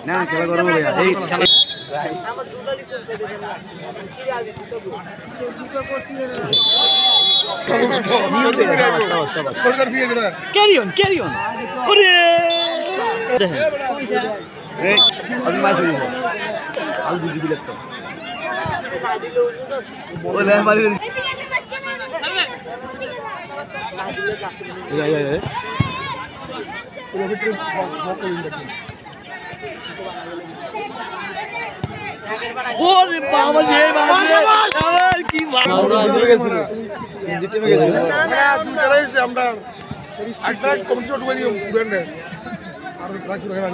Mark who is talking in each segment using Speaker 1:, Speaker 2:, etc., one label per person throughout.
Speaker 1: না খেলা গরম হবে এই খেলা
Speaker 2: Carry on, carry on.
Speaker 1: अभी मैच हुई है आलू दूध भी लगता है बोले हमारी या
Speaker 2: ওরে বাবা রে বাবা কি বাবা
Speaker 1: গেছিল জিতে গেছিল
Speaker 3: আমরা দুটাই আমরা একটা কমিটি ঢুকে দিও দেন আর রাখছি রাখা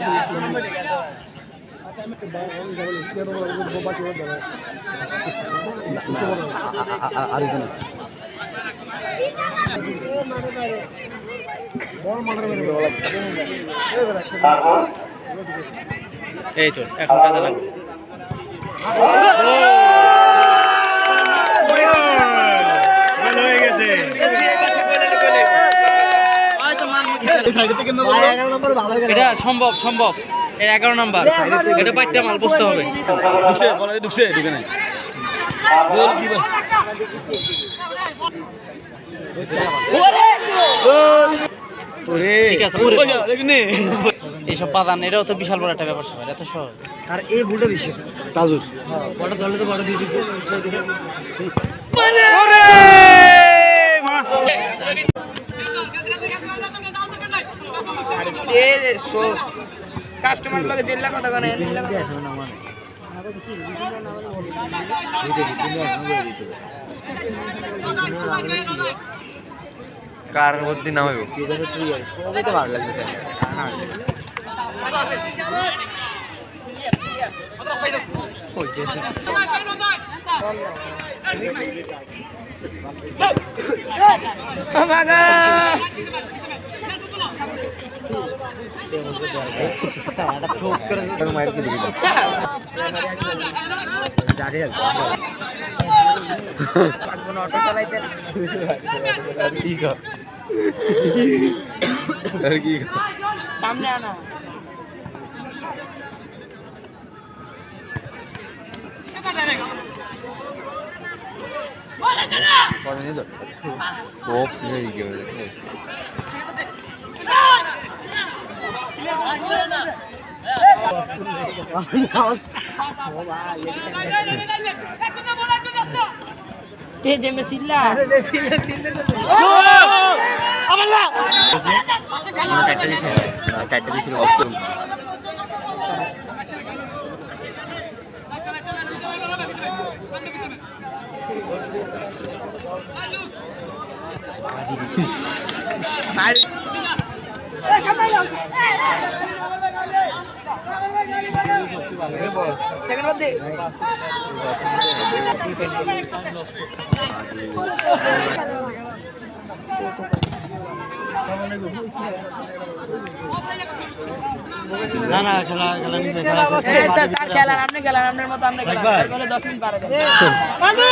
Speaker 2: এই তো এখন কাজে লাগবে হয়ে গেছে এটা সম্ভব সম্ভব এর 11 নাম্বার এটা বাইটটা মাল বুঝতে হবে
Speaker 1: ঢুকছে ঢুকে নাই গোল কি বল
Speaker 2: ঠিক আছে এইসব বাদান এটাও তো বিশাল বড় একটা ব্যাপার সবাই এত সহজ
Speaker 1: আর এই ভুলটা বেশি তাজুর
Speaker 2: বড় ধরলে তো বড় দিয়ে দিচ্ছে কাস্টমার লাগে জেলা কথা কোন কার মধ্যে নাম হইব সবাই তো ভালো লাগছে অটো চালাইতে সামনে আনা तेज में सिल्ला सेकंड बंदे
Speaker 1: না না খেলা খেলা নিচে খেলা
Speaker 2: স্যার খেলা আপনি খেলা আপনার মত আমরা খেলা স্যার বলে 10 মিনিট পারে বান্দু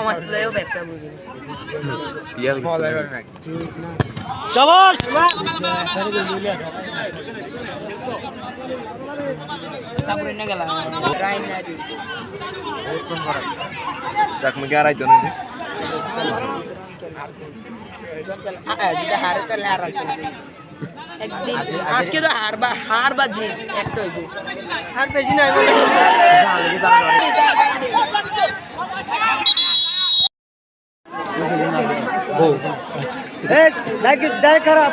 Speaker 2: আমার স্লেও ব্যাকটা বুঝি পিয়া
Speaker 1: শাবাশ
Speaker 2: সাপুরে না গেলা টাইম না দি
Speaker 1: কোন করা যাক মে গেরাই তো না
Speaker 2: যেটা হারে তো হার একদিন আজকে তো হার বা জিত একটা হইব হার বেশি না
Speaker 1: डायरेक्ट करा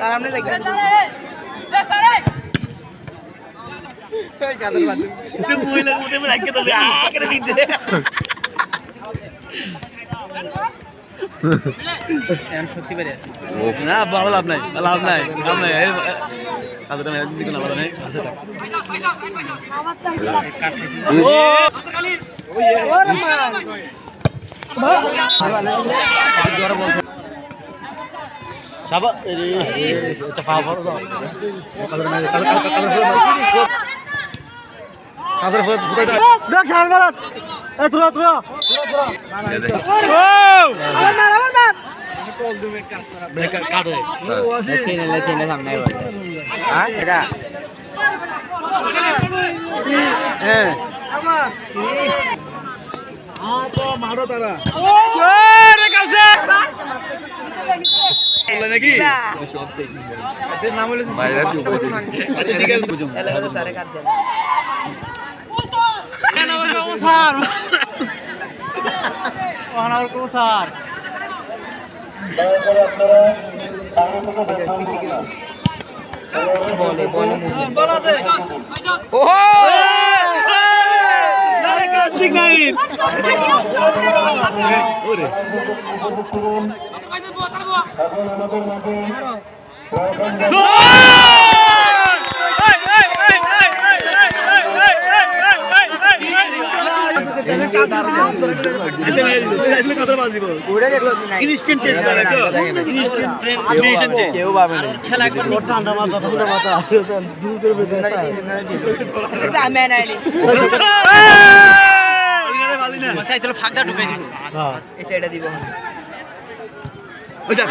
Speaker 2: सामने लगे সত্যি পারে
Speaker 1: না বড় লাভ নাই লাভ নাই লাভ নাই কাজটা দিকে না বড় নাই কাছে থাক Siapa? Ini favor dong. Kader foto dah. Dak jangan balat. Turun. Oh! Aman. Mereka kado.
Speaker 2: Sini sampai bol. Ah, ada.
Speaker 1: Apa maro tara? Oh, rekause. Bola lagi. Itu nama lu. Bayar juga. Tiga bujung.
Speaker 2: Kalau sare kat den.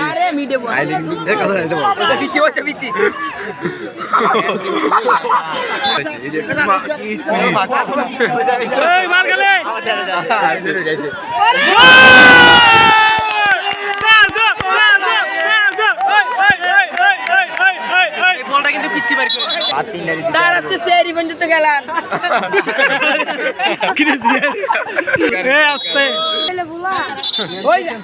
Speaker 2: আরে মিডে বল পিছি
Speaker 1: মার গেলে বলটা কিন্তু পিচ্ছি বার করে
Speaker 2: sir আজকে সেরি পর্যন্ত গেলাম
Speaker 1: আস্তে
Speaker 2: ওই যা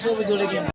Speaker 2: ছবি তুলে